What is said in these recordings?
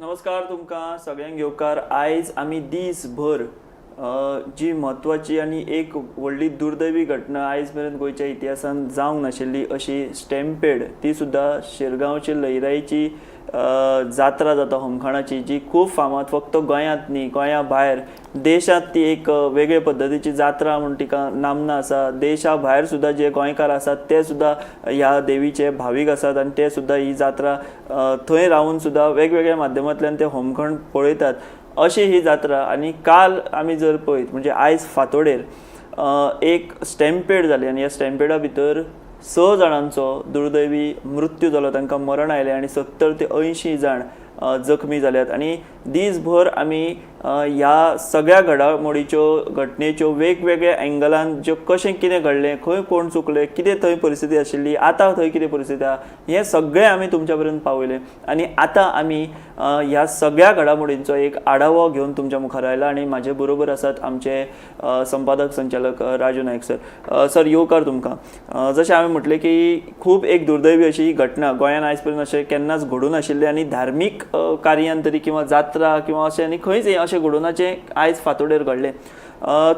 नमस्कार तुमकां सगळ्यांक येवकार. आयज आमी दीसभर जी म्हत्वाची आनी एक व्हडली दुर्दैवी घटना आयज मेरेन गोंयच्या इतिहासान जावंक नाशिल्ली अशी स्टॅम्पेड, ती सुद्दां शिरगांवची लयराईची जात्रा जाता होमखणाची, जी खूब फामाद फक्त गोंयांत न्ही, गोंया भायर देशांत ती एक वेगळे पद्दतीची जात्रा म्हूण तिका नामना आसा. देशा भायर सुद्दां जे गोंयकार आसात ते सुद्दां ह्या देवीचे भावीक आसात आनी ते सुद्दां ही जात्रा थंय रावन सुद्दां वेगवेगळ्या माध्यमांतल्यान ते होमखण पळयतात. अशी ही जात्रा. आनी काल आमी जर पळयत म्हणजे आयज फांतोडेर एक स्टॅम्पेड जाली आनी ह्या स्टॅम्पेडा भितर 6 जाणांचो दुर्दैवी मृत्यू जालो, तांकां मरण आयलें आनी 70 ते 80 जाण जखमी जाल्यात. आनी दीसभर आमी ह्या सगळ्या घटनेच्यो वेगवेगळ्या एंगलान ज्यो कशें कितें घडलें, खंय कोण चुकले, कितें थंय परिस्थिती आशिल्ली, आतां थंय कितें परिस्थिती आहा, हें सगळें आमी तुमच्या पर्यंत पावयलें. आनी आतां आमी ह्या सगळ्या घडामोडींचो एक आढावो घेवन तुमच्या मुखार आयला आनी म्हाजे बरोबर आसात आमचे संपादक संचालक राजू नायक सर. सर, येवकार तुमकां. जशें हांवें म्हटलें की खूब एक दुर्दैवी अशी ही घटना गोंयान आयज पर्यंत अशें केन्नाच घडूं नाशिल्लें आनी धार्मीक कार्यान तरी किंवा जात्रा किंवा अशें आनी खंयच अशें घडोवनाचें आयज फांतोडेर घडलें.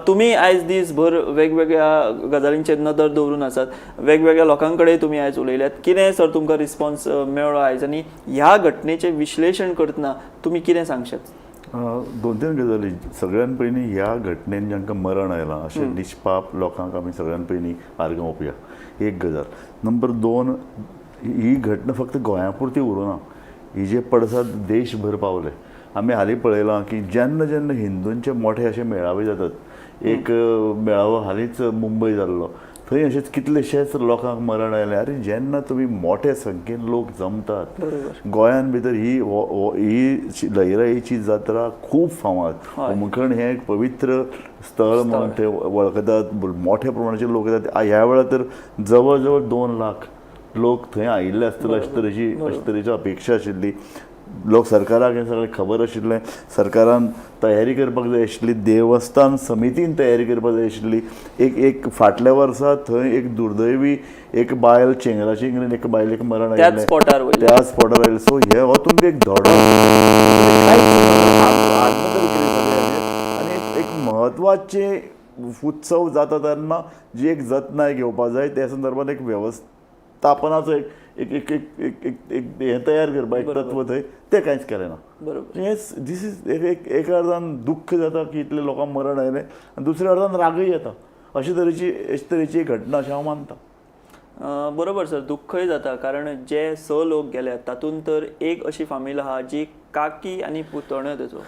तुमी आयज दीसभर वेगवेगळ्या गजालींचेर नदर दवरून आसात, वेगवेगळ्या लोकां कडेन तुमी आयज उलयल्यात. कितें सर तुमकां रिस्पॉन्स मेळ्ळो आयज आनी ह्या घटनेचें विश्लेशण करतना तुमी कितें सांगशात? 2-3 गजाली. सगळ्यान पयलीं ह्या घटनेन जांकां मरण आयलां अशें निश्पाप लोकांक आमी सगळ्यान पयलीं आर्गां ओंपया. एक गजाल. नंबर 2, ही घटना फक्त गोंया पुरती उरूं ना, ही जे पडसाद देशभर पावले. आमी हालीं पळयलां की जेन्ना जेन्ना हिंदूंचे मोठे अशे मेळावे जातात, एक मेळावो हालींच मुंबय जाल्लो, थंय अशेंच कितलेशेच लोकांक मरण आयलें. अरे जेन्ना तुमी मोठ्या संख्येन लोक जमतात, गोंयान भितर ही लयराईची जात्रा खूब फामाद. होमखण हें एक पवित्र स्थळ म्हणून ते वळखतात, मोठ्या प्रमाणाचे लोक येतात. ह्या वेळार तर जवळ जवळ 2 लाख लोक थंय आयिल्ले आसतले अशे तरेची अपेक्षा आशिल्ली. लोक सरकाराक हें सगळें खबर आशिल्लें, सरकारान तयारी करपाक जाय आशिल्ली, देवस्थान समितीन तयारी करपाक जाय आशिल्ली. एक फाटल्या वर्सा थंय एक दुर्दैवी एक बायल चेंगराचेंगरीन एक बायलेक मरण आयलें, त्याच स्पॉटार आयलें. सो हे हो तुमकां एक धडो आनी एक म्हत्वाचे उत्सव जाता तेन्ना जी एक जतनाय घेवपाक जाय, त्या संदर्भात एक व्यवस्थापनाचो एक एक एक एक एक हें तयार करपा एक तत्व थंय तें कांयच केलें ना. बरोबर. दीस इज एका अर्थान दुख्ख जाता की इतले लोकांक मरण आयलें, आनी दुसऱ्या अर्थान रागय येता. अशे तरेची घटना अशें हांव मानतां. बरोबर सर, दुख्खय जाता, कारण जे 6 लोक गेल्यात तातूंत तर एक अशी फामील आहा जी काकी आनी पुतण्यो तेचो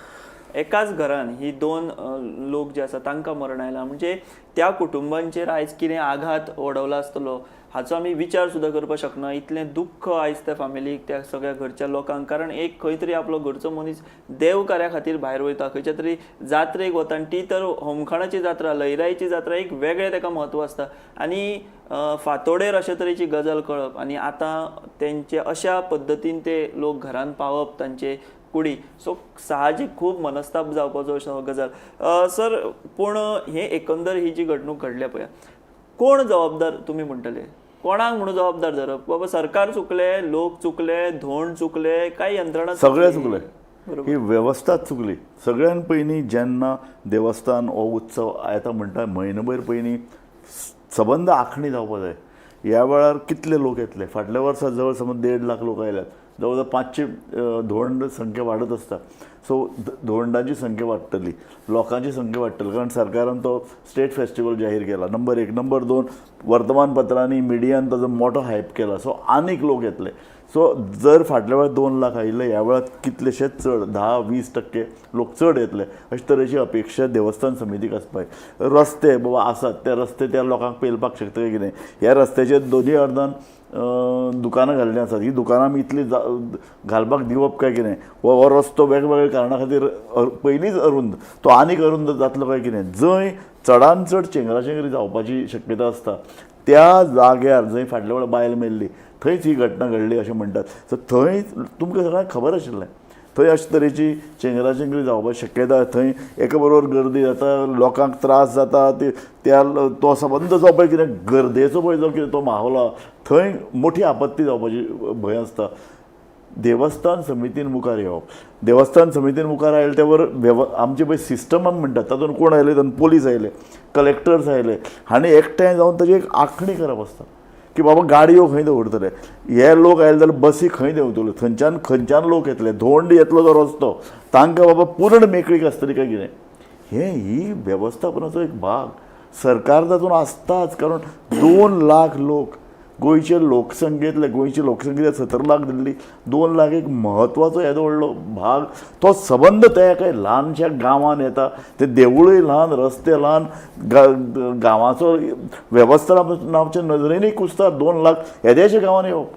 एकाच घरान ही 2 लोक जे आसा तांकां मरण आयलां. म्हणजे त्या कुटुंबांचेर आयज कितें आघात ओडवला आसतलो हाचो आमी विचार सुद्दां करपाक शकना. इतलें दुख्ख आयज त्या फामिलीक, त्या सगळ्या घरच्या लोकांक. कारण एक खंय तरी आपलो घरचो मनीस देव कार्या खातीर भायर वयता, खंयच्या तरी जात्रेक वता, आनी ती तर होमखणाची जात्रा, लयराईची जात्रा, एक वेगळें ताका म्हत्व आसता. आनी फांतोडेर अशे तरेची गजाल कळप आनी आतां तेंचे अशा पद्दतीन ते लोक घरान पावप तांचे कुडी. सो साहजीक खूब मनस्ताप जावपाचो असो गजाल. सर, पूण हे एकंदर ही जी घडणूक घडल्या पळय, कोण जबाबदार तुमी म्हणटले? कोणाक म्हणून जबाबदार धरप? बाबा सरकार चुकले, लोक चुकले, धोंड चुकले, काय यंत्रणा सगळे चुकले, ही वेवस्थाच चुकली. सगळ्यान पयलीं जेन्ना देवस्थान हो उत्सव येता म्हणटा म्हयनोभर पयलीं सबंद आंखणी जावपाक जाय. ह्या वेळार कितले लोक येतले? फाटल्या वर्सा जवळ समज 1.5 लाख लोक आयल्यात, जवळ जवळ 500 धोंड संख्या वाडत आसता. सो धोंडाची संख्या वाडटली, लोकांची संख्या वाडटली, कारण सरकारान तो स्टेट फेस्टिवल जाहीर केला. नंबर 1. नंबर 2, वर्तमानपत्रांनी मिडियान ताजो मोठो हायप केला. सो आनीक लोक येतले. सो जर फाटल्या वेळार 2 लाख आयिल्ले, ह्या वेळार कितलेशेच चड 10-20% लोक चड येतले अशे तरेची अपेक्षा देवस्थान समितीक आसपाय. रस्ते बाबा आसात, ते रस्ते त्या लोकांक पेलपाक शकता काय कितें? ह्या रस्त्याचेर दोनूय अर्दान दुकानां घाल्लीं आसात. ही दुकानां आमी इतली घालपाक दिवप काय कितें? हो रस्तो वेगवेगळ्या कारणां खातीर पयलींच अरुंद, तो आनीक अरुंद जातलो काय कितें? जंय चडान चड चेंगराचेंगरी जावपाची शक्यता आसता त्या जाग्यार जंय फाटल्या वेळार बायल मेल्ली थंयच ही घटना घडली अशें म्हणटात. सो थंय तुमकां सगळ्यांक खबर आशिल्लें थंय अशे तरेची चेंगराचेंगरी जावपाची शक्यता. थंय एका बरोबर गर्दी जाता, लोकांक त्रास जाता, तो संबंद जो पळय कितें गर्देचो पळय जो कितें तो माहोल आहा, थंय मोठी आपत्ती जावपाची भंय आसता. देवस्थान समितीन मुखार येवप. देवस्थान समितीन मुखार आयले त्या वर आमचे पळय सिस्टम आमी म्हणटात तातूंत कोण आयले, तातूंत पोलीस आयले, कलेक्टर्स आयले, हांणी एकठांय जावन ताची एक आंखणी करप आसता की बाबा गाडयो खंय दवरतले, हे लोक आयले जाल्यार बसी खंय देंवतल्यो, खंयच्यान लोक येतले, धोंड येतलो जो रस्तो तांकां बाबा पूर्ण मेकळीक आसतली काय कितें. ही वेवस्थापनाचो एक भाग सरकार तातूंत आसताच. कारण 2 लाख लोक गोंयचे लोकसंख्येंतले, गोंयची लोकसंख्या 17 लाख दिल्ली, 2 लाख एक म्हत्वाचो येदो व्हडलो भाग तो सबंद त्या एका ल्हानशा गांवांत येता. ते देवूळय ल्हान, रस्ते ल्हान, गांवाचो वेवस्थापनाच्या नदरेनूय कुसता 2 लाख येद्याच्या गांवांत येवप.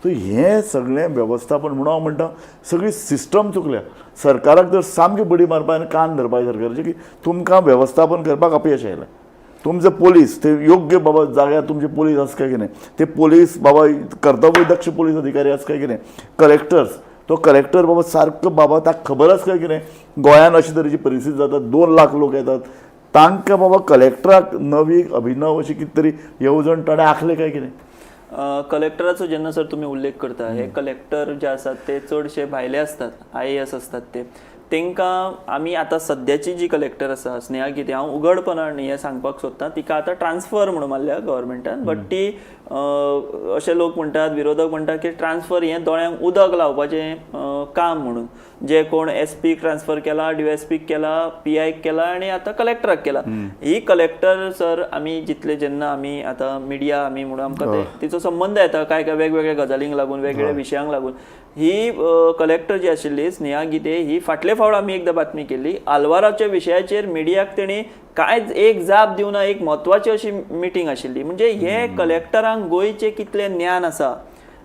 सो हें सगळें वेवस्थापन म्हणून हांव म्हणटा सगळी सिस्टम चुकल्या. सरकाराक तर सामकी बडी मारपा आनी कान धरपा सरकाराचे की तुमकां वेवस्थापन करपाक अपयश आयलें. तुमचे पोलीस ते योग्य बाबा जाग्यार तुमचे पोलीस आसा काय कितें, ते पोलीस बाबा कर्तव्य दक्ष पोलीस अधिकारी आसा काय कितें, कलेक्टर्स तो कलेक्टर बाबा सारको बाबा ताका खबर आसा काय कितें गोंयांत अशे तरेची परिस्थिती जाता, 2 लाख लोक येतात, तांकां बाबा कलेक्टराक नवी अभिनव अशी कितें तरी येवजण ताणें आखले काय कितें. कलेक्टराचो जेन्ना सर तुम्ही उल्लेख करता, हे कलेक्टर जे आसात ते चडशे भायले असतात, IAS असतात ते. तांकां आमी आतां सद्याची जी कलेक्टर आसा स्नेहा गिते, हांव उघडपणान हें सांगपाक सोदतां, तिका आतां ट्रान्सफर म्हणून मारल्या गव्हर्मेंटान. बट ती अशे लोक म्हणटात, विरोधक म्हणटात की ट्रान्सफर हें दोळ्यांक उदक लावपाचें काम म्हणून. जे कोण SP ट्रान्सफर केला, DSP केला, PI केला आनी आतां कलेक्टराक केला. ही कलेक्टर सर आमी जितले जेन्ना आमी आतां मिडिया आमी म्हणून आमकां तिचो संबंद येता काय काय वेगवेगळ्या गजालींक लागून, वेगवेगळ्या विशयांक लागून. ही कलेक्टर जी आशिल्ली स्नेहा गिते, ही फाटले फावट आमी एकदां बातमी केल्ली, आल्वाराच्या विशयाचेर मिडियाक तेणी कांयच एक जाप दिवना. एक म्हत्वाची अशी मिटींग आशिल्ली. म्हणजे हे कलेक्टरांक गोंयचें कितलें ज्ञान आसा,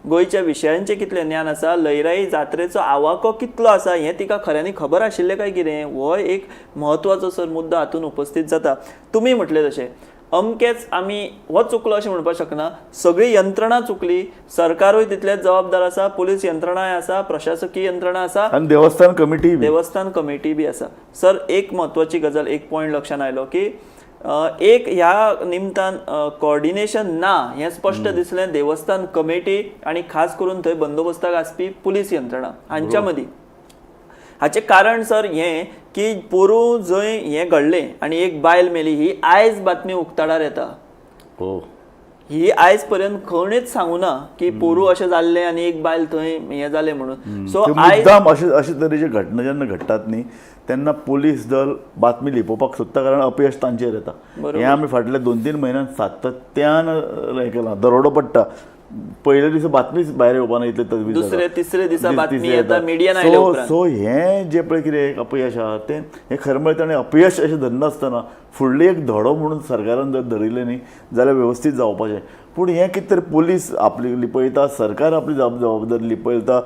गोंयच्या विशयांचें कितलें ज्ञान आसा, लयराई जात्रेचो आवाको कितलो आसा हें तिका खऱ्यांनी खबर आशिल्लें काय कितें, हो एक म्हत्वाचो सर मुद्दा हातूंत उपस्थित जाता. तुमी म्हटलें तशें अमकेच आमी हो चुकलो अशें म्हणपाक शकना, सगळी यंत्रणा चुकली, सरकारूय तितलेच जबाबदार आसा, पोलीस यंत्रणाय आसा, प्रशासकीय यंत्रणा आसा आनी देवस्थान कमिटी बी आसा. सर एक म्हत्वाची गजाल, एक पॉयंट लक्षात आयलो की एक ह्या निमतान कोऑर्डिनेशन ना हें स्पश्ट दिसलें देवस्थान कमिटी आनी खास करून थंय बंदोबस्ताक आसपी पुलीस यंत्रणा हांच्या मदीं. हाचें कारण सर हें की पोरूं जंय हें घडलें आनी एक बायल मेली, ही आयज बातमी उक्ताडार येता. ही आयज पर्यंत कोणीच सांगूना की पोरूं अशें जाल्लें आनी एक बायल थंय हें जालें म्हणून. सो आयज अशे तरेचे घटना जेन्ना घडटात न्ही तेन्ना पोलीस दल बातमी लिपोवपाक सोदता, कारण अपयश तांचेर येता. हें आमी फाटल्या 2-3 म्हयन्यांत सातत्यान हें केलां. दरोडो पडटा, पयले दीस बातमीच भायर येवपाना, इतले तजवीज दुसरे तिसरे दिसा बातमी येता मिडियान आयल्या उपरांत. सो हें जे पळय कितें अपयश आहा तें हें खरें म्हळ्यार ताणें अपयश अशें धरनासतना फुडली एक धडो म्हणून सरकारान जर धरिल्लें न्ही जाल्यार वेवस्थीत जावपाचें. पूण हें कितें तरी पोलीस आपली लिपयता, सरकार आपली जबाबदारी लिपयता,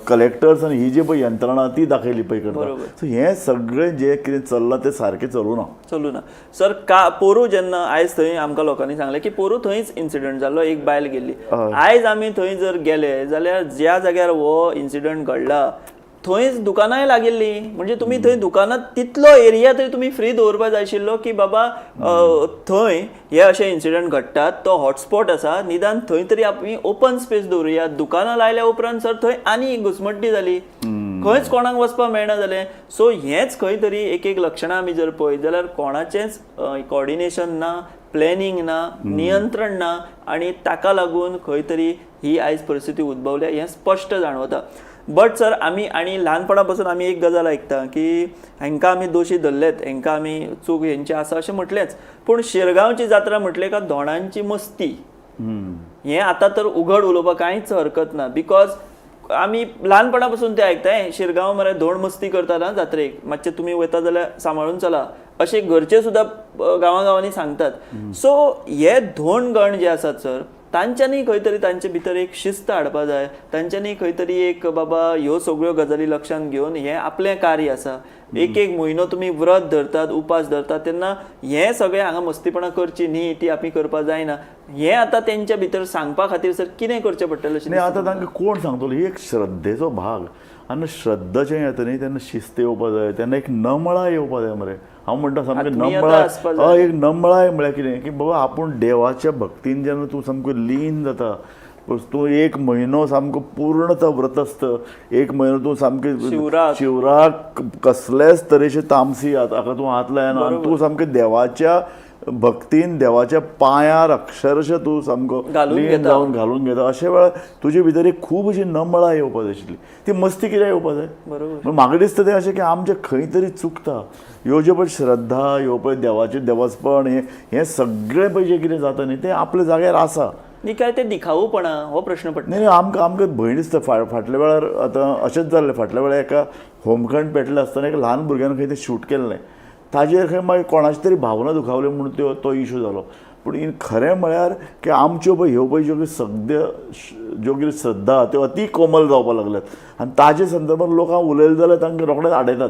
कलेक्टर्स आनी ही जी पळय यंत्रणा ती दाखय लिपय करता. सो हें सगळें जें कितें चल्लां तें सारकें चलूं ना सर. पोरूं जेन्ना आयज थंय आमकां लोकांनी सांगलें की पोरूं थंयच इन्सिडंट जाल्लो, एक बायल गेल्ली. आयज आमी थंय जर गेले जाल्यार ज्या जाग्यार हो इन्सिडंट घडला थंयच दुकानांय लागिल्ली. म्हणजे तुमी थंय दुकानांत तितलो एरिया तरी तुमी फ्री दवरपाक जाय आशिल्लो की बाबा थंय हे अशे इन्सिडंट घडटात, तो हॉटस्पॉट आसा, निदान थंय तरी आमी ओपन स्पेस दवरुया. दुकानां लायल्या उपरांत सर थंय आनी घुसमट्टी जाली, खंयच कोणाक वचपाक मेळना जालें. सो हेंच खंय तरी एक लक्षणां आमी जर पळयत जाल्यार कोणाचेंच कोऑर्डिनेशन ना, प्लॅनिंग ना, नियंत्रण ना, आनी ताका लागून खंय तरी ही आयज परिस्थिती उद्भवल्या हें स्पश्ट जाणवता. बट सर आमी आनी ल्हानपणा पासून आमी एक गजाल आयकता की हांकां आमी दोशी धरलेत, हांकां आमी चूक हेंची आसा अशें म्हटलेंच. पूण शिरगांवची जात्रा म्हटले का धोंडांची मस्ती, हें आतां तर उघड उलोवपाक कांयच हरकत ना. बिकॉज आमी ल्हानपणा पासून ते आयकताय शिरगांव मरे धोंड मस्ती करता ना जात्रेक, मातशें तुमी वता जाल्यार सांबाळून चला अशें घरचे सुद्दां गांवांनी सांगतात. सो हे धोंड गण जे आसात सर तांच्यांनी खंय तरी तांचे भितर एक शिस्त हाडपा जाय. तांच्यांनी खंय तरी एक बाबा ह्यो सगळ्यो गजाली लक्षांत घेवन हें आपलें कार्य आसा. एक म्हयनो तुमी व्रत धरतात, उपास धरतात, तेन्ना हें सगळें हांगा मस्तीपणां करची न्ही, ती आमी करपा जायना. हें आतां तेंच्या भितर सांगपा खातीर सर कितें करचें पडटलें अशें? आतां तांकां कोण सांगतलो? ही एक श्रद्धेचो भाग. आनी श्रद्धा जें येता न्ही तेन्ना शिस्त येवपा जाय, तेन्ना एक नमळाय येवपा जाय मरे. हांव म्हणटा सामकें नमळाय. एक नमळाय म्हळ्यार कितें की बाबा आपूण देवाच्या भक्तीन जेन्ना तूं सामको लीन जाता, तूं एक म्हयनो सामको पूर्णता व्रतस्थ, एक म्हयनो तूं सामकें शिवराक कसलेच तरेचे तामसी हाका तूं हात लायना, आनी तूं सामकें देवाच्या भक्तीन देवाच्या पांयार अक्षरशः तूं सामको लीन जावन घालून घेता. अशे वेळार तुजे भितर एक खूब अशी नमळां येवपा जाय आशिल्ली. ती मस्ती कित्याक येवपा जाय? म्हाका दिसता तें अशें की आमचें खंय तरी चुकता. ह्यो ज्यो पळय श्रद्धा, ह्यो पळय देवाचें देवस्पण, हें सगळें पळय जें कितें जाता न्ही तें आपल्या जाग्यार आसा. न्ही काय ते दिखावूपणा हो प्रश्न पडटा. नाही आमकां भंय दिसता. फाटल्या वेळार आतां अशेंच जाल्लें. फाटल्या वेळार एका होमखंड पेटले आसतना एका ल्हान भुरग्यान खंय तें शूट केल्लें. ताजेर खंय मागीर कोणाची तरी भावना दुखावली म्हणून तो इशू जालो. पूण खरें म्हळ्यार की आमच्यो पळय ह्यो पळय ज्यो ज्यो कितें श्रद्धा त्यो अती कोमल जावपाक लागल्यात, आनी ताजे संदर्भांत लोकांक उलयलें जाल्यार तांकां रोखडेंच आडयतात.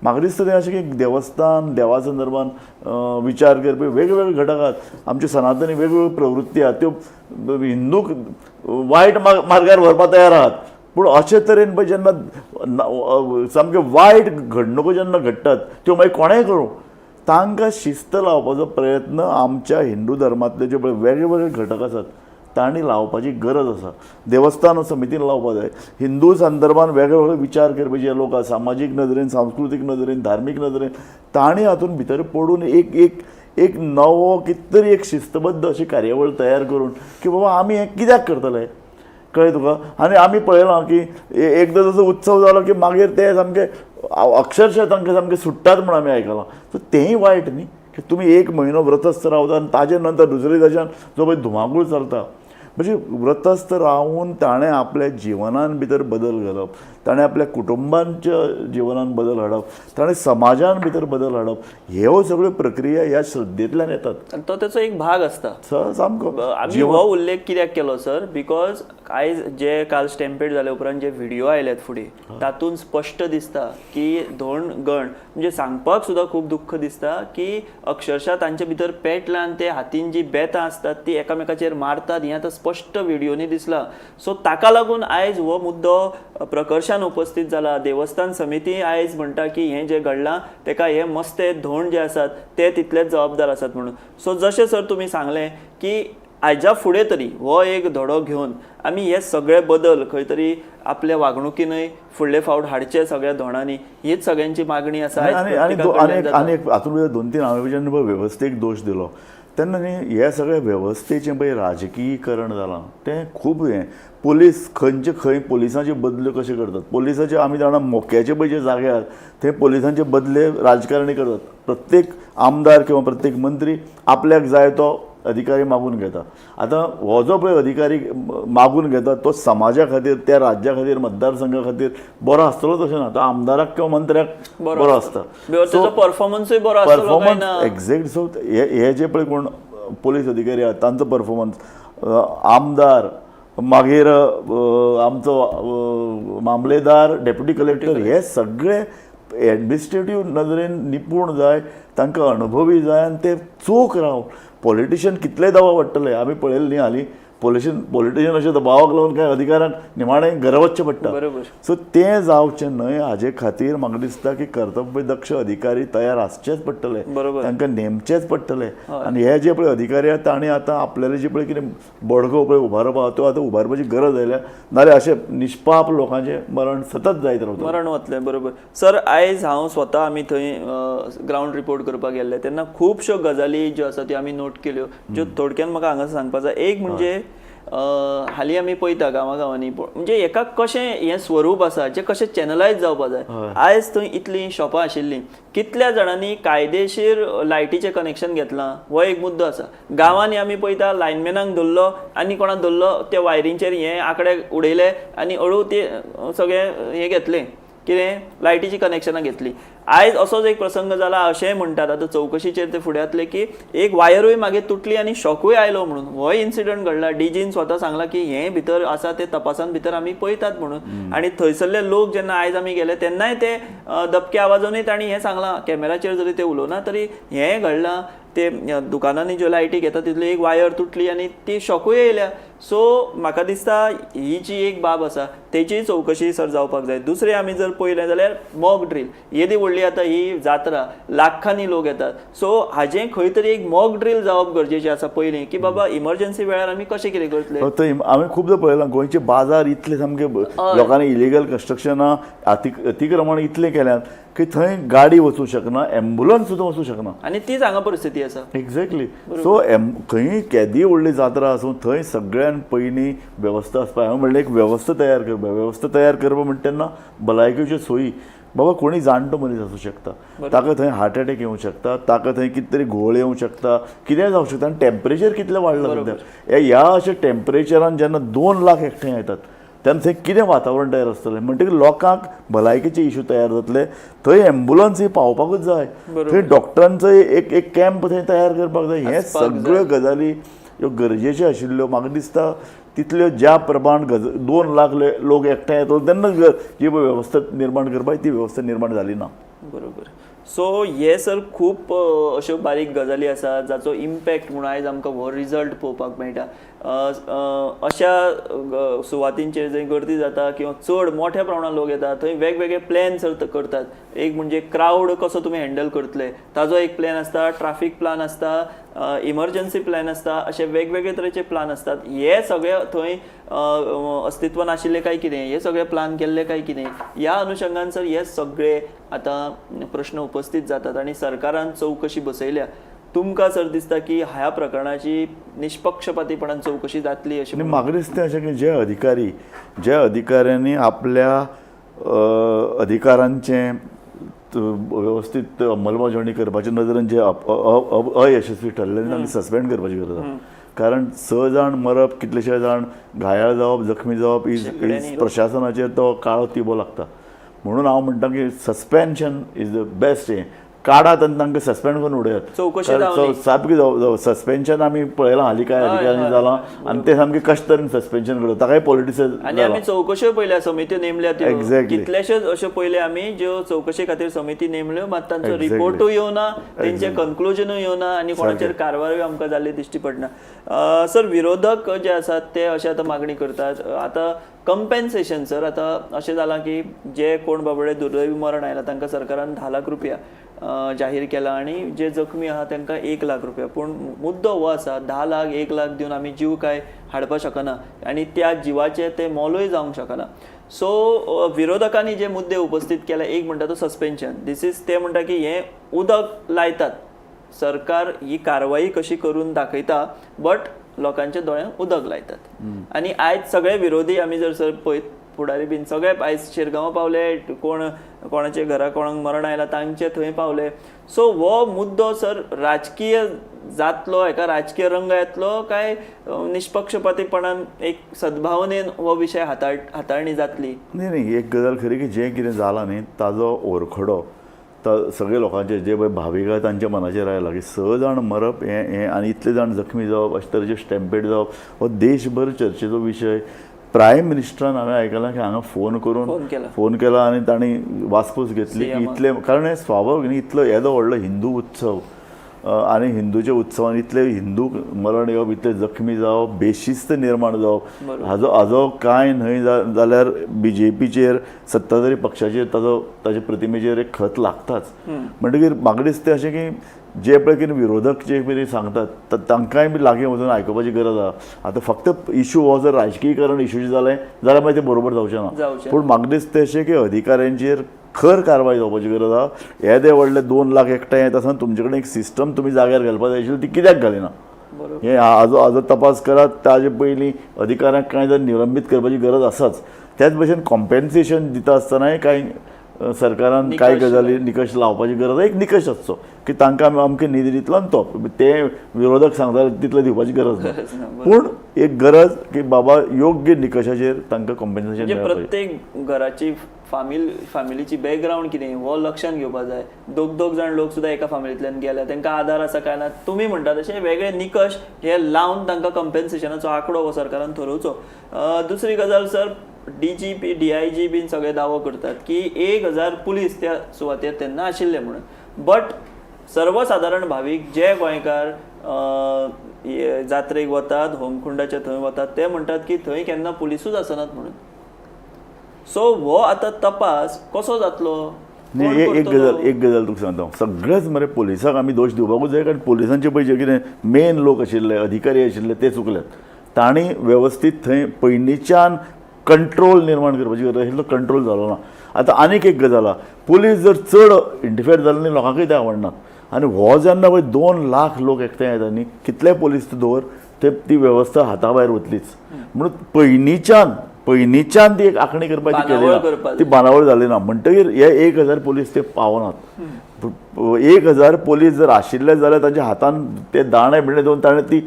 म्हाका दिसता तें अशें की देवस्थान देवा संदर्भांत विचार करपी वेगवेगळे घटक आहात. आमचे सनातनी वेगवेगळ्यो प्रवृत्ती आहात, त्यो हिंदूक वायट मार्गार व्हरपाक तयार आहात. पूण अशे तरेन पळय जेन्ना सामकें वायट घडणुको जेन्ना घडटात त्यो मागीर कोणेंय करूं, तांकां शिस्त लावपाचो प्रयत्न आमच्या हिंदू धर्मांतले जे पळय वेगवेगळे घटक आसात तांणी लावपाची गरज आसा. देवस्थान समितीन लावपाक जाय. हिंदू संदर्भान वेगवेगळे विचार करपी जे लोक आसा, सामाजीक नदरेन, सांस्कृतीक नदरेन, धार्मीक नदरेन, तांणी हातूंत भितर पडून एक नवो कितें तरी एक शिस्तबद्ध अशी कार्यावळ तयार करून की बाबा आमी हें कित्याक करतले, कळ्ळें तुका. आनी आमी पळयलां की एकदां जसो उत्सव जालो की मागीर ते सामके अक्षरशः तांकां सामकें सुट्टात म्हूण आमी आयकलां. सो तेंय वायट न्ही की तुमी एक म्हयनो व्रतस्थ रावता आनी ताजे नंतर दुसरे दिसाच्यान जो पळय धुमाकूळ चलता. म्हणजे व्रतस्थ रावून ताणें आपल्या जिवनान भितर बदल घालप, ताणें आपल्या कुटुंबांच्या जिवनान बदल हाडप, ताणें समाजान भितर बदल हाडप, ह्यो सगळ्यो प्रक्रिया ह्या श्रद्धेंतल्यान येतात. तो तेचो एक भाग आसता सामको. आमी हो उल्लेख कित्याक केलो सर, बिकॉज आयज जे काल स्टॅम्पेड जाले उपरांत जे व्हिडिओ आयल्यात फुडें तातूंत स्पश्ट दिसता की दोन गण, म्हणजे सांगपाक सुद्दां खूब दुख्ख दिसता की अक्षरशः तांचे भितर पेटल्यान ते हातीन जी बेतां आसतात ती एकामेकाचेर मारतात. हें आतां स्पश्ट व्हिडिओनी दिसला. सो ताका लागून आयज हो मुद्दो प्रकर्शान उपस्थित जाला. देवस्थान समिती आयज म्हणटा की हें जें घडलां तेका हे मस्ते धोंड जे आसात ते तितलेच जबाबदार आसात म्हणून. सो जशें सर तुमी सांगलें की आयच्या फुडें तरी हो एक धडो घेवन आमी हे सगळे बदल खंय तरी आपल्या वागणुकीनय फुडले फावट हाडचे सगळ्या धोंडांनी, हीच सगळ्यांची मागणी आसा. आनी हातूंत भितर 2-3 हांवें जेन्ना वेवस्थेक दोश दिलो तेन्ना न्ही हे सगळे वेवस्थेचें पळय राजकीयकरण जालां तें खूब हें. पुलीस खंय पुलिसांचे बदल्यो कशे करतात, पुलिसाचे आमी जाणा मोक्याचे पळय जे जागे आसात थंय पुलिसांचे बदले राजकारणी करतात. प्रत्येक आमदार किंवा प्रत्येक मंत्री आपल्याक जाय तो अधिकारी मागून घेता. आतां हो जो पळय अधिकारी मागून घेता तो समाजा खातीर, त्या राज्या खातीर, मतदारसंघा खातीर बरो आसतलो तशें ना. तो आमदाराक किंवा मंत्र्याक बरो आसता, परफॉर्मन्सूय बरो आसता एक्झॅक्ट. सो हे जे पळय कोण पोलीस अधिकारी आहात तांचो परफॉर्मन्स, आमदार, मागीर आमचो मामलेदार, डेप्युटी कलेक्टर, हे सगळे एडमिनिस्ट्रेटीव नदरेन निपूण जाय, तांकां अनुभवी जाय, आनी ते चोख रावन. पॉलिटिशियन कितले दबाव वाडटले आमी पळयलें न्ही हालीं. पॉलिटिशियन अशे दबावाक लागून कांय अधिकाऱ्यांक निमाणें घरा वचचें पडटा. सो तें जावचें न्हय हाजे खातीर म्हाका दिसता की कर्तव्य दक्ष अधिकारी तयार आसचेच पडटले, तांकां नेमचेच पडटले. आनी हे जे पळय अधिकारी आहात तांणी आतां आपल्याले जे पळय कितें बडगो पळय उबारपा त्यो आतां उबारपाची गरज आयल्या, नाल्यार अशें निश्पाप लोकांचें मरण सतत जायत रावता. मरण वतलें. बरोबर सर. आयज हांव स्वता आमी थंय ग्रावंड रिपोर्ट करपाक गेल्ले तेन्ना खुबश्यो गजाली ज्यो आसा त्यो आमी नोट केल्यो, ज्यो थोडक्यान म्हाका हांगासर सांगपाक जाय. एक म्हणजे हालीं आमी पळयता गांवागांवांनी म्हणजे एका कशें हें स्वरूप आसा जें कशें चॅनलायज जावपाक जाय. आयज थंय इतलीं शॉपां आशिल्लीं, कितल्या जाणांनी कायदेशीर लायटीचें कनेक्शन घेतलां हो एक मुद्दो आसा. गांवांनी आमी पळयता लायनमॅनांक धरलो आनी कोणाक धरलो त्या वायरींचेर हे आंकडे उडयले आनी हळू ते सगळें हें घेतलें, कितें लायटीची कनेक्शनां घेतली. आयज असोच एक प्रसंग जाला अशेंय म्हणटात, आतां चवकशीचेर ते फुडें येतले की एक वायरूय मागीर तुटली आनी शॉकूय आयलो म्हणून. हो इन्सिडंट घडला. डीजीन स्वता सांगला की हें भितर आसा ते तपासान भितर आमी पळयतात म्हणून. आनी थंयसरले लोक जेन्ना आयज आमी गेले तेन्नाय ते दबक्या आवाजानूय तांणी हें सांगलां, कॅमेराचेर जरी ते उलोवना तरी हें घडलां. ते दुकानांनी ज्यो लायटी घेता तितली एक वायर तुटली आनी ती शॉकूय येयल्या. सो म्हाका दिसता ही जी एक बाब आसा तेची चवकशी सर जावपाक जाय. दुसरें आमी जर पळयलें जाल्यार मॉक ड्रील, येदी व्हडली आतां ही जात्रा, लाखांनी लोक येतात. सो हाजें खंय तरी एक मॉक ड्रील जावप गरजेचें आसा पयलीं, की बाबा इमर्जन्सी वेळार आमी कशें कितें करतले. थंय आमी खुबदां पळयलां गोंयचे बाजार इतले सामके लोकांनी इलिगल कन्स्ट्रक्शनां अतिक्रमण इतलें केल्यात की थंय गाडी वचूंक शकना, एम्ब्युलन्स सुद्दां वचूंक शकना. आनी तीच हांगा परिस्थिती आसा. एक्झॅक्टली. सो खंय केदी व्हडली जात्रा आसूं थंय सगळ्यान पयलीं वेवस्था आसपाक हांवें म्हणलें एक वेवस्था तयार करप म्हणटा तेन्ना भलायकेच्यो सोयी. बाबा कोणी जाणटो मनीस आसूं शकता, ताका थंय हार्ट अटॅक येवंक शकता, ताका थंय कितें तरी घुंवळ येवंक शकता, कितेंय जावंक शकता. आनी टेम्परेचर कितलें वाडलां सद्या. ह्या अशा टेम्परेचरान जेन्ना 2 लाख एकठांय येतात तेन्ना थंय कितें वातावरण तयार आसतलें. म्हणटकीर लोकांक भलायकेचे इश्यू तयार जातले. थंय एम्ब्युलन्स ही पावपाकूच जाय, थंय डॉक्टरांचो एक कॅम्प थंय तयार करपाक जाय. हे सगळ्यो गजाली ह्यो गरजेच्यो आशिल्ल्यो. म्हाका दिसता तितल्यो ज्या प्रमाण 2 लाख लोक एकठांय येतलो तेन्ना जी वेवस्था निर्माण करपाक ती वेवस्था निर्माण जाली ना. बरोबर. सो हे सर खूब अश्यो बारीक गजाली आसा जाचो इम्पॅक्ट म्हणून आयज आमकां हो रिजल्ट पळोवपाक मेळटा. अशा सुवातींचेर जंय गर्दी जाता किंवा चड मोठ्या प्रमाणात लोक येतात थंय वेगवेगळे प्लॅन करतात. एक म्हणजे क्रावड कसो तुमी हँडल करतले ताजो एक प्लॅन आसता, ट्राफीक प्लॅन आसता, इमर्जन्सी प्लॅन आसता, अशे वेगवेगळे तरेचे प्लॅन असतात. हे सगळे थंय अस्तित्वान आशिल्ले काय कितें, हे सगळे प्लॅन केल्ले काय कितें, ह्या अनुशंगान सर हे सगळे आतां प्रश्न उपस्थित जातात आणि सरकारान चवकशी बसयल्या. तुमकां सर दिसता की ह्या प्रकरणाची निष्पक्षपातीपणान चवकशी जातली अशी. म्हाका दिसता अशें की ज्या अधिकाऱ्यांनी आपल्या अधिकारांचें वेवस्थीत अंमलबजावणी करपाच्या नदरेन जे अयशस्वी ठरले तांकां सस्पेंड करपाची गरज आसा. कारण 6 जाण मरप, कितलेशे जाण घायाळ जावप, जखमी जावप इज प्रशासनाचेर तो काळो तिबो लागता. म्हणून हांव म्हणटा की सस्पेन्शन इज द बेस्ट. हें काडात आनी तांकां सस्पेंड करून उडयात. चवकशी सारकी सस्पेन्शन आमी पळयलां हालीं कांय अधिकाऱ्यांनी जालां आनी ते सामकें कशे तरेन सस्पेन्शन करता ताकाय पॉलिटिसायज. आनी आमी चवकश्यो पयल्या समित्यो नेमल्या त्यो. एक्झॅक्टली. कितलेशेच अश्यो पयले आमी ज्यो चवकशे खातीर समिती नेमल्यो मात तांचो रिपोर्टूय येवना, तेंचे कन्क्लुजनूय येवना आनी कोणाचेर कारवायूय आमकां जाल्ली दिश्टी पडना. सर विरोधक जे आसात ते अशे आतां मागणी करतात. आतां कंपेन्सेशन सर आतां अशें जालां की जे कोण बाबडे दुर्दैवी मरण आयलां तांकां सरकारान 10 लाख रुपया जाहीर केला आणि जे जखमी आहात तांकां 1 लाख रुपया. पूण मुद्दो हो आसा 10 लाख 1 लाख दिवन आमी जीव काय हाडपाक शकना आणि त्या जिवाचे ते मोलूय जावंक शकना. सो विरोधकांनी जे मुद्दे उपस्थित केला, एक म्हणटा तो सस्पेन्शन. दिस इज ते म्हणटा की हे उदक लायतात, सरकार ही कारवाई कशी करून दाखयता बट लोकांच्या दोळ्यांक उदक लायतात. आणि आयज सगळे विरोधी आमी जर सर पळयत फुडारी बीन सगळे आयज शिरगांव पावले, कोणाचे घरा कोणाक मरण आयला तांचे थंय पावले. सो हो मुद्दो सर राजकीय जातलो, हेका राजकीय रंग येतलो काय निष्पक्षपातीपणान एक सद्भावनेन हो विशय हाताळणी जातली? नाही एक गजाल खरी की जें कितें जालां न्ही ताजो ओरखडो सगळे लोकांचे जे पळय भावीक आहा तांच्या मनाचेर आयला की 6 जाण मरप हें आनी इतले जाण जखमी जावप, अशे तरेचे स्टॅम्पेड जावप हो देशभर चर्चेचो विशय. प्रायम मिनिस्टरान हांवें आयकलां की हांगा फोन केला आनी तांणी वासपूस घेतली की इतले, कारण हें स्वाभावीक न्ही, इतलो येदो व्हडलो हिंदू उत्सव आनी हिंदूच्या उत्सवान इतले हिंदू मरण येवप, इतले जखमी जावप, बेशिस्त निर्माण जावप, हाजो कांय न्हय जाल्यार BJPचेर सत्ताधारी पक्षाचेर ताचे प्रतिमेचेर एक खत लागताच. म्हणटकीर म्हाका दिसता अशें की जे पळय कितें विरोधक जे कितें सांगतात तांकांय बी लागीं वचून आयकुपाची गरज आसा. आतां फक्त इश्यू हो जर राजकीयकरण इश्यू जालें जाल्यार मागीर तें बरोबर जावचें ना. पूण म्हाका दिसता अशें की अधिकाऱ्यांचेर खर कारवाय जावपाची गरज आहा. येदे व्हडले 2 लाख एकठांय येत आसतना तुमचे कडेन एक सिस्टम तुमी जाग्यार घालपाक जाय आशिल्ली, ती कित्याक घालिना हें हाजो तपास करात. ताजे पयलीं अधिकाऱ्यांक कांय जर निलंबीत करपाची गरज आसाच. त्याच भशेन कॉम्पेन्सेशन दिता आसतनाय कांय सरकारान कांय गजाली निकश लावपाची गरज आसा. एक निकश आसचो की तांकां आमी अमके निधी दितलो आनी तो ते विरोधक सांगता तितले दिवपाची गरज ना. पूण एक गरज की बाबा योग्य निकशाचेर तांकां कॉम्पेन्सेशन मेळपाक जाय. प्रत्येक घराची फॅमिलीची बॅकग्राऊंड कितें हो लक्षांत घेवपाक जाय. दोग जाण लोक सुद्दां एका फॅमिलींतल्यान गेल्या, तांकां आधार आसा काय ना, तुमी म्हणटा तशें वेगळे निकश हे लावन तांकां कॉम्पेन्सेशनाचो आंकडो हो सरकारान थारोवचो. दुसरी गजाल सर, DGP DIG बीन सगळे दावो करतात की 1000 पुलीस त्या सुवातेर तेन्ना आशिल्ले म्हणून. बट सर्वसाधारण भावीक जे गोंयकार जात्रेक वतात, होमखुंडाच्या थंय वतात, ते म्हणटात की थंय केन्ना पुलिसूच आसनात म्हणून. सो हो आतां तपास कसो जातलो? न्ही, एक गजाल तुका सांगता सगळेच मरे पुलिसाक आमी दोश दिवपाकूच जाय कारण पुलिसांचे पयशे कितें मेन लोक आशिल्ले अधिकारी आशिल्ले ते चुकल्यात तांणी वेवस्थीत थंय पयलींच्यान कंट्रोल निर्माण करपाची गरज आशिल्लो कंट्रोल जालो ना आतां आनीक एक गजाल आहा पुलीस जर चड इंटरफेर जालो न्ही लोकांकूय ते आवडनात आनी हो जेन्ना पळय 2 लाख लोक एकठांय येता न्ही कितले पुलीस तूं दवर ते ती वेवस्था हाता भायर वतलीच म्हणून पयलींच्यान ती एक आखणी करपाची केली ना ती बांदावळ जाली ना म्हणटकीर हे 1000 पुलीस ते पावनात 1000 पुलीस जर आशिल्ले जाल्यार तांच्या हातान ते दाणे बिणे दोन ताणें ती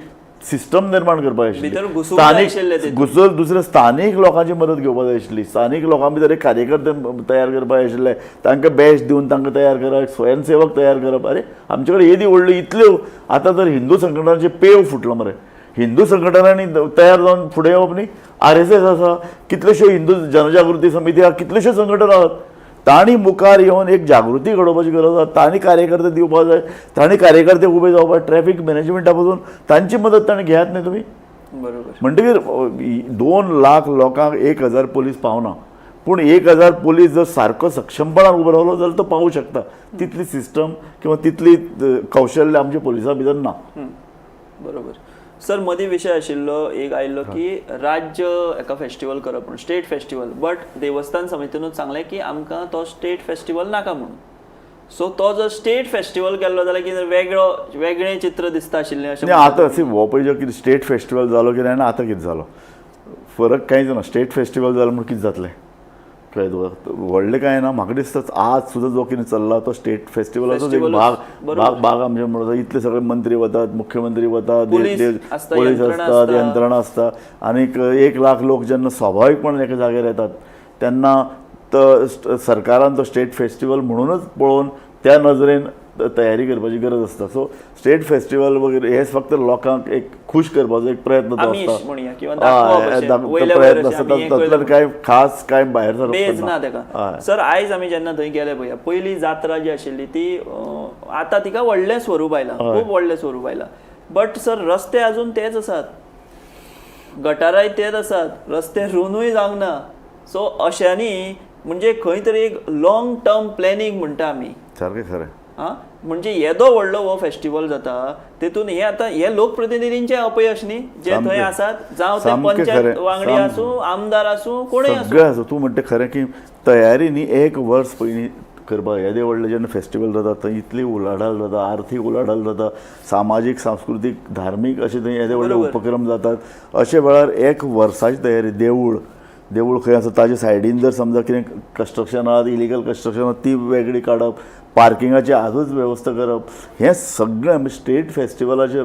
सिस्टम निर्माण करपाक आशिल्ली स्थानीक घुसोन दुसरे स्थानीक लोकांची मदत घेवपाक जाय आशिल्ली स्थानीक लोकां भितर एक कार्यकर्ते तयार करपाक आशिल्ले तांकां बॅच दिवन तांकां तयार करप स्वयंसेवक तयार करप अरे आमचे कडेन येदी व्हडल्यो इतल्यो आतां तर हिंदू संघटनांचे पेव फुटलो मरे हिंदू संघटनांनी तयार जावन फुडें येवप न्ही RSS आसा कितल्योश्यो हिंदू जनजागृती समिती आहा कितल्योश्यो संघटना आहात तांणी मुखार येवन एक जागृती घडोवपाची गरज आसा तांणी कार्यकर्ते दिवपाक जाय तांणी कार्यकर्ते उबे जावपाक ट्रॅफिक मॅनेजमेंटा पासून तांची मदत तांणी घेयात न्ही तुमी बरोबर म्हणटकीर 2 लाख लोकांक 1000 पुलीस पावना पूण 1000 पुलीस जर सारको सक्षमपणान उबो रावलो जाल्यार तो पावूं शकता तितली सिस्टम किंवा तितली कौशल्य आमच्या पुलिसां भितर ना बरोबर सर मदीं विशय आशिल्लो एक आयिल्लो की राज्य एका फेस्टिवल करप म्हणून स्टेट फेस्टिवल बट देवस्थान समितीनूच सांगलें की आमकां तो स्टेट फेस्टिवल नाका म्हणून सो तो जर स्टेट फेस्टिवल केल्लो जाल्यार कितें वेगळें चित्र दिसता आशिल्लें अशें आतां हो पळय कितें स्टेट फेस्टिवल जालो कितें आनी आतां कितें जालो फरक कांयच ना स्टेट फेस्टिवल जालो म्हण कितें जातलें कळ्ळें तुका व्हडलें कांय ना म्हाका दिसता आज सुद्दां जो कितें चल्ला तो स्टेट फेस्टिवलाचोच एक भाग आमचे म्हणटा इतले सगळे मंत्री वतात मुख्यमंत्री वतात पुलीस आसतात यंत्रणा आसता आनीक 1 लाख लोक जेन्ना स्वाभावीकपणान एका जाग्यार येतात तेन्ना सरकारान तो स्टेट फेस्टिवल म्हणूनच पळोवन त्या नजरेन तयारी करपाची गरज आसता सो स्टेट फेस्टिवल वगैरे हे फक्त लोकांक एक खुश करपाचो एक प्रयत्न तो आसता प्रयत्न आसता तातूंतल्यान काय खास काय भायर सरप सर आयज आमी जेन्ना थंय गेले पळय पयली जात्रा जी आशिल्ली ती आतां तिका व्हडलें स्वरूप आयलां खूब व्हडलें स्वरूप आयलां बट सर रस्ते अजून तेच आसात गटाराय तेच आसात रस्ते रुनूय जावंक ना सो अशांनी म्हणजे खंय तरी एक लॉंग टर्म प्लॅनिंग म्हणटा आमी सारकें खरें म्हणजे येदो व्हडलो हो फेस्टिवल जाता तेतून हे आता हे लोकप्रतिनिधींचे अपयश न्ही जे थंय आसात जावं ते पंचायत वांगडी आसूं आमदार आसूं कोणूय आसूं तूं म्हणटा खरें की तयारी न्ही 1 वर्स पयलीं करपाक येदे व्हडले जेन्ना फेस्टिवल जाता थंय इतली उलाढाल जाता आर्थीक उलाढाल जाता सामाजीक सांस्कृतीक धार्मीक अशे थंय येदे व्हडले उपक्रम जातात अशे वेळार 1 वर्साची तयारी देवूळ खंय आसा ताजे सायडीन जर समजा कितें कन्स्ट्रक्शन आहा इलिगल कन्स्ट्रक्शन आहा ती वेगळी काडप पार्किंगाची आजूच वेवस्था करप हें सगळें स्टेट फेस्टिवलाचे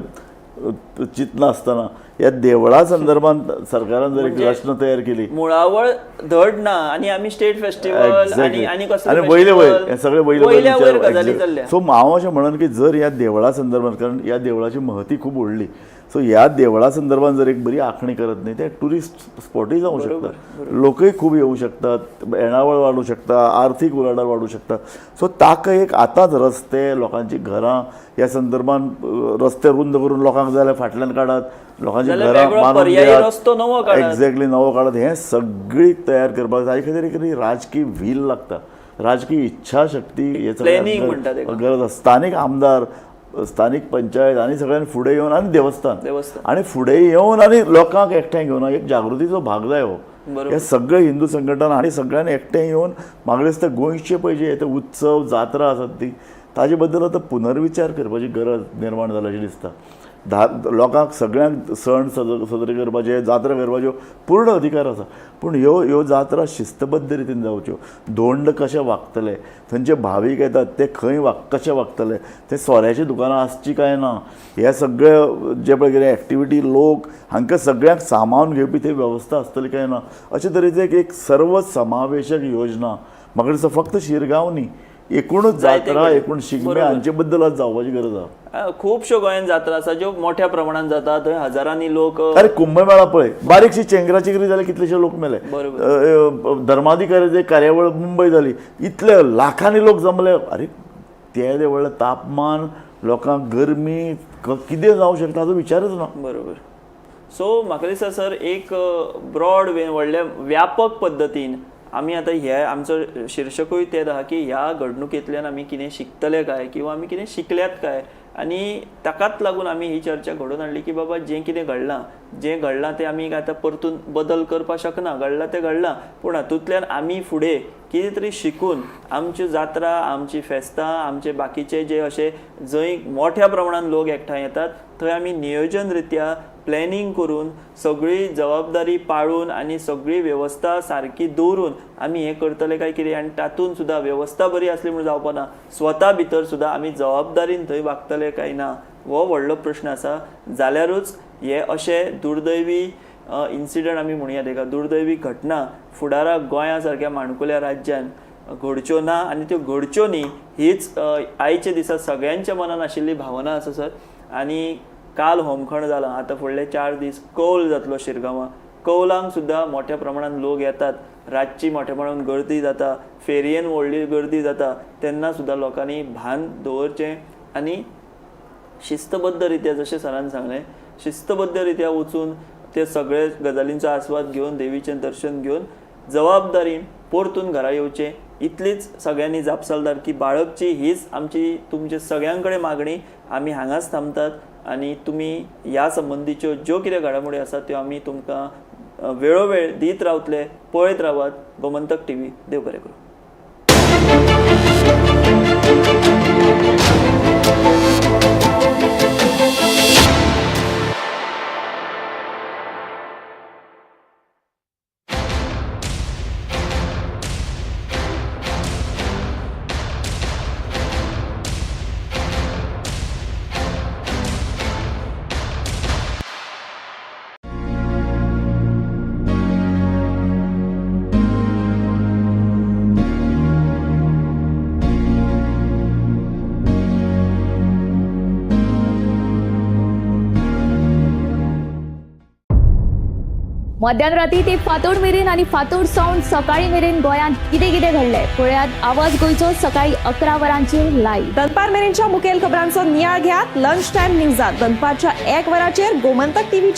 चिंतना आसतना ह्या देवळा संदर्भान सरकारान जर एक रचना तयार केली मुळावळ धड ना आनी आमी स्टेट फेस्टिवल आनी वयले हे सगळे वयले सो हांव अशें म्हणन की जर ह्या देवळा संदर्भान कारण ह्या देवळाची महती खूब व्हडली सो ह्या देवळा संदर्भान जर एक बरी आखणी करत न्ही ते ट्युरिस्ट स्पॉटूय जावंक शकता लोकय खूब येवं शकतात येणावळ वाडूं शकता आर्थीक उलाढाल वाडूं शकता सो ताका एक आतांच रस्ते लोकांची घरां ह्या संदर्भान रस्ते रुंद करून लोकांक जाय फाटल्यान काडात लोकांची घरां बांदून एक्झॅक्टली नवो काडत हें सगळी तयार करपाक जाय खातीर एक राजकीय व्हील लागता राजकीय इच्छाशक्ती हेच गरज स्थानीक आमदार स्थानीक पंचायत आनी सगळ्यांनी फुडें येवन आनी देवस्थान आनी फुडें येवन आनी लोकांक एकठांय घेवन एक जागृतीचो भाग जाय हो हे सगळे हिंदू संघटना आनी सगळ्यांनी एकठांय येवन म्हाका दिसता गोंयचे पळय जे ते उत्सव जात्रा आसात ती ताजे बद्दल आतां पुनर्विचार करपाची गरज निर्माण जाला अशें दिसता लोकांक सगळ्यांक सण साजरे करपाचे जात्रा करपाच्यो पूर्ण अधिकार आसा पूण ह्यो जात्रा शिस्तबद्ध रितीन जावच्यो धोंड कशे वागतले थंयचे भावीक येतात ते खंय कशे वागतले ते सोऱ्याची दुकानां आसची काय ना हे सगळे जे पळय कितें एक्टिविटी लोक हांकां सगळ्यांक सामावून घेवपी थंय वेवस्था आसतली काय ना अशे तरेचे एक सर्व समावेशक योजना म्हाका दिसता फक्त शिरगांव न्ही एकूणच जात्रा एकूण शिगमे हांचे बद्दल आज जावपाची गरज आहा खुबश्यो गोंयांत जात्रा आसा ज्यो मोठ्या प्रमाणात जाता थंय हजारांनी लोक अरे कुंभमेळा पळय बारीकशी चेंगराचेंगरी जाली कितलेशे लोक मेले धर्माधिकाऱ्याची कार्यावळ मुंबय जाली इतले लाखांनी लोक जमले अरे ते व्हडलें तापमान लोकांक गरमी कितें जावं शकता हाचो विचारच ना बरोबर सो म्हाका दिसता सर एक ब्रॉड वे व्हडल्या व्यापक पद्दतीन आमी आतां हे आमचो शीर्षकूय तेच आहा की ह्या घडणुकेंतल्यान आमी कितें शिकतले काय किंवा आमी कितें शिकल्यात काय, आनी ताकाच लागून आमी ही चर्चा घडोवन हाडली की बाबा जें कितें घडलां तें आमी आतां परतून बदल करपाक शकना, घडलां तें घडलां, पूण हातूंतल्यान आमी फुडें कितें तरी शिकून आमच्यो जात्रा, आमची फेस्तां, आमचे बाकीचे जे अशे जंय मोठ्या प्रमाणान लोक एकठांय येतात थंय आमी नियोजन रित्या प्लॅनिंग करून सगळी जबाबदारी पाळून आनी सगळी वेवस्था सारकी दवरून आमी हें करतले काय कितें, आनी तातूंत सुद्दां वेवस्था बरी आसली म्हणून जावपाना, स्वता भितर सुद्दां आमी जबाबदारीन थंय वागतले काय ना हो व्हडलो प्रश्न आसा. जाल्यारूच हे अशे दुर्दैवी इन्सिडंट आमी म्हणया तेका, दुर्दैवी घटना फुडाराक गोंया सारक्या माणकुल्या राज्यान घडच्यो ना, आनी त्यो घडच्यो न्ही हीच आयच्या दिसा सगळ्यांच्या मनान आशिल्ली भावना आसा सर. आनी काल होमखण जालां, आतां फुडले 4 दीस कौल जातलो शिरगांवां, कौलांक सुद्दां मोठ्या प्रमाणान लोक येतात, रातची मोठ्या प्रमाणान गर्दी जाता, फेरयेन व्हडली गर्दी जाता, तेन्ना सुद्दां लोकांनी भान दवरचें आनी शिस्तबद्ध रित्या जशें सरान सांगलें शिस्तबद्ध रित्या वचून ते सगळे गजालींचो आस्वाद घेवन देवीचें दर्शन घेवन जबाबदारीन परतून घरा येवचें, इतलीच सगळ्यांनी जापसालदारकी बाळगची हीच आमची तुमचे सगळ्यां कडेन मागणी. आमी हांगाच थांबतात आनी तुमी ह्या संबंधीच्यो ज्यो कितें घडामोडी आसात त्यो आमी तुमकां वेळोवेळ दीत रावतले. पळयत रावात गोमंतक टीव्ही. देव बरें करूं. मध्यानराती ते फातोड मेरेन आणि फातोड सावन सकाळी मेरेन गोंयांत कितें कितें घडलें पळयात आवाज गोंयचो सकाळी 11 वरांचेर लायव्ह. दनपार मेरेनच्या मुखेल खबरांचो नियाळ घेयात लंच टायम न्यूजात. दनपारच्या 1 वराचेर गोमंतक टीव्हीचेर